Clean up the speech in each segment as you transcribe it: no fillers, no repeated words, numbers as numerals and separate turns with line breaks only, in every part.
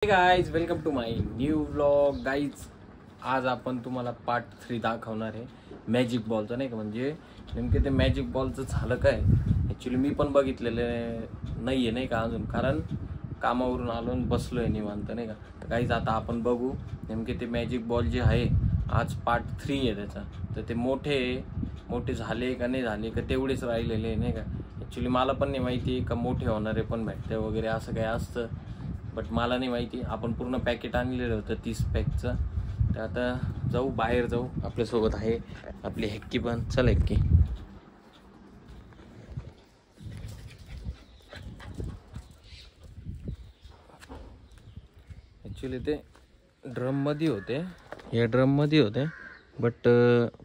Guys welcome to my new vlog guys. आज आपण तुम्हाला पार्ट 3 दाखवणार आहे मॅजिक बॉलचं, नाही का. म्हणजे नेमके ते मॅजिक बॉलचं झालं काय, ॲक्च्युली मी पण बघितलेलं नाही आहे, नाही का अजून, कारण कामावरून आलो आणि बसलो आहे निवांत, नाही का. तर गाईज आता आपण बघू नेमके ते मॅजिक बॉल जे आहे. आज पार्ट 3 आहे त्याचा. तर ते मोठे झाले का नाही झाले का तेवढेच राहिलेले आहे, नाही का. ॲक्च्युली मला पण नाही माहिती का मोठे होणारे पण भेटते वगैरे असं काय असतं, बट मला नाही माहिती. आपण पूर्ण पॅकेट आणलेलं होतं 30 पॅकचं. तर आता जाऊ, बाहेर जाऊ. आपल्यासोबत आहे आपली हेक्की पण. चल हेक्की. ॲक्च्युली ते ड्रममध्ये होते, या ड्रममध्ये होते, बट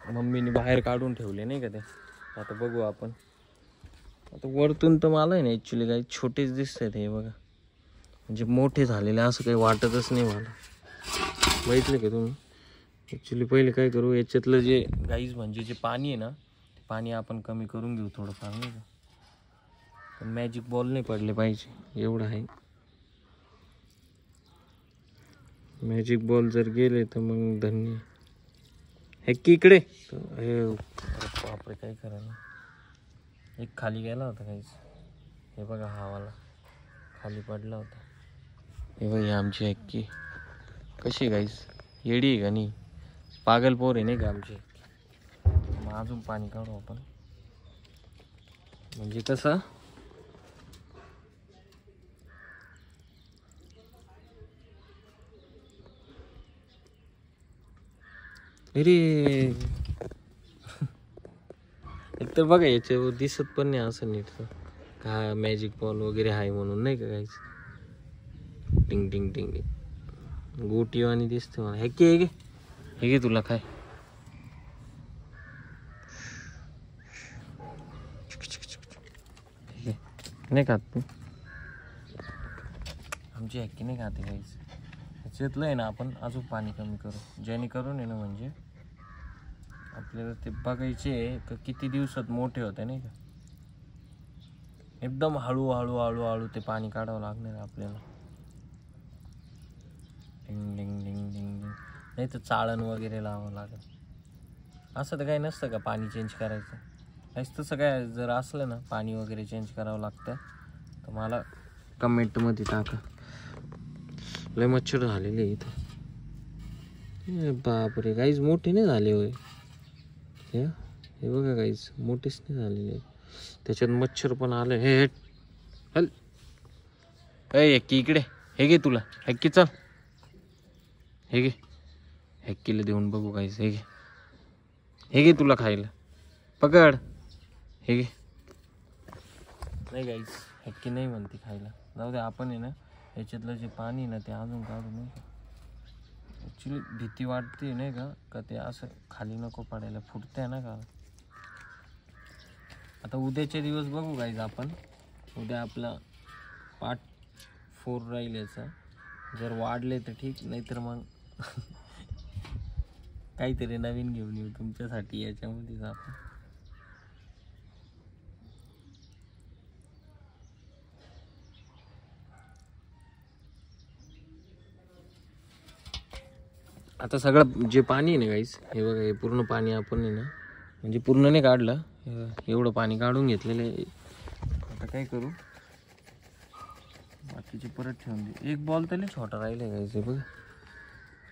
मम्मीने बाहेर काढून ठेवले, नाही का ते. आता बघू आपण. आता वरतून तर मला आहे ना ॲक्च्युली काही छोटेच दिसत आहेत हे बघा. म्हणजे मोठे झालेले असं काही वाटतच नाही मला. बघितलं का तुम्ही. ॲक्च्युली पहिले काय करू, याच्यातलं जे गाईज म्हणजे जे पाणी आहे ना, ते पाणी आपण कमी करून घेऊ थोडंफार, नाही का. पण मॅजिक बॉल नाही पडले पाहिजे एवढं आहे. मॅजिक बॉल जर गेले तर मग धन्य. हेक्की इकडे. बापरे काय करायला. एक खाली गेला होता गाईज, हे बघा हा वाला खाली पडला होता. हे बघा आमची हेक्की कशी गाईज, येडी आहे का नाही, पागल पोर आहे नाही का आमची. मग अजून पाणी काढू आपण. म्हणजे कसं अरे एक तर बघा याच्यावर दिसत पण नाही असं नीट का मॅजिक बॉल वगैरे आहे म्हणून, नाही का गाईज. टिंग टिंग टिंग टिंग गोटीवाणी दिसते मला. हे घे तुला काय. नाही खात तू. आमची हॅक्की नाही खाते गाईज. ह्याच्यातलं आहे ना आपण अजून पाणी कमी करू, जेणेकरून आहे ना म्हणजे आपल्याला ते बघायचे का किती दिवसात मोठे होते, नाही का. एकदम हळू ते पाणी काढावं लागणार आपल्याला. डिंग डिंग डिंग डिंग डिंग. नाही तर चाळण वगैरे लावावं लागेल. असं तर काही नसतं का पाणी चेंज करायचं. काहीच तसं काय जर असलं ना पाणी वगैरे चेंज करावं लागतं तर मला कमेंटमध्ये टाका. लय मच्छर झालेले इथं. बापरे गाईज मोठे नाही झाले होय. हे बघा गाईज मोठेच नाही झालेले. त्याच्यात मच्छर पण आले. हे हल हेक्की इकडे. हे घे तुला हेक्की, चल हे घे. हेक्कीला देऊन बघू गाईज. हे घे तुला खायला, पकड. हे घे. नाही गाईज हेक्की नाही म्हणते खायला. जाऊ दे, आपण आहे ना याच्यातलं जे पाणी ना ते अजून काढू, नाही का. ॲक्च्युली भीती वाटते नाही का ते असं खाली नको पडायला, फुटते ना का. आता उद्याचे दिवस बघू गाईज आपण. उद्या आपला पार्ट 4 राहील याचा. जर वाढले तर ठीक, नाहीतर मग काहीतरी नवीन घेऊन येऊ तुमच्यासाठी याच्यामध्येच आपण. आता सगळं जे पाणी आहे ना गाईस, हे बघा हे पूर्ण पाणी आपण आहे ना म्हणजे पूर्ण नाही काढलं, एवढं पाणी काढून घेतलेलं आहे. आता काय करू, बाकीचे परत ठेवून दे. एक बॉल तरी छोटा राहिला गाईस, हे बघा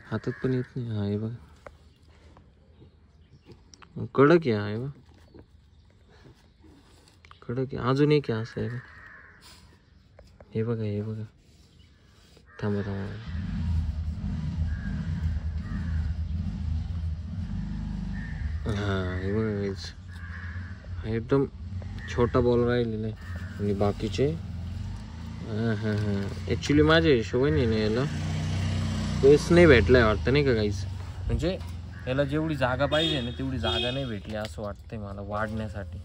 हातात पण येत नाही. हा हे बघा कडक आहे. हा हे बघा कडक आहे. अजून एक आहे असं आहे. हे बघा थांबा. हां हे बघा गाईस, हा एकदम छोटा बॉल राहिलेला आहे. आणि बाकीचे ॲक्च्युली माझ्या हिशोबाने ना याला स्पेस नाही भेटलाय वाटतं, नाही का गाईस. म्हणजे याला जेवढी जागा पाहिजे ना तेवढी जागा नाही भेटली असं वाटतंय मला वाढण्यासाठी.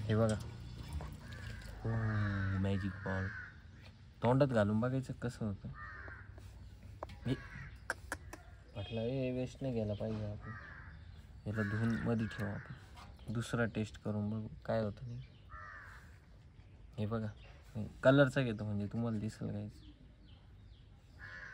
हे बघा मॅजिक बॉल तोंडात घालून बघायचं कसं होतं. म्हटलं हे वेस्ट नाही गेला पाहिजे. आपण याला धुवून मध्ये ठेवू, आपण दुसरा टेस्ट करून बघू काय होतं. नाही हे बघा कलरचा घेतो म्हणजे तुम्हाला दिसेल गाईस.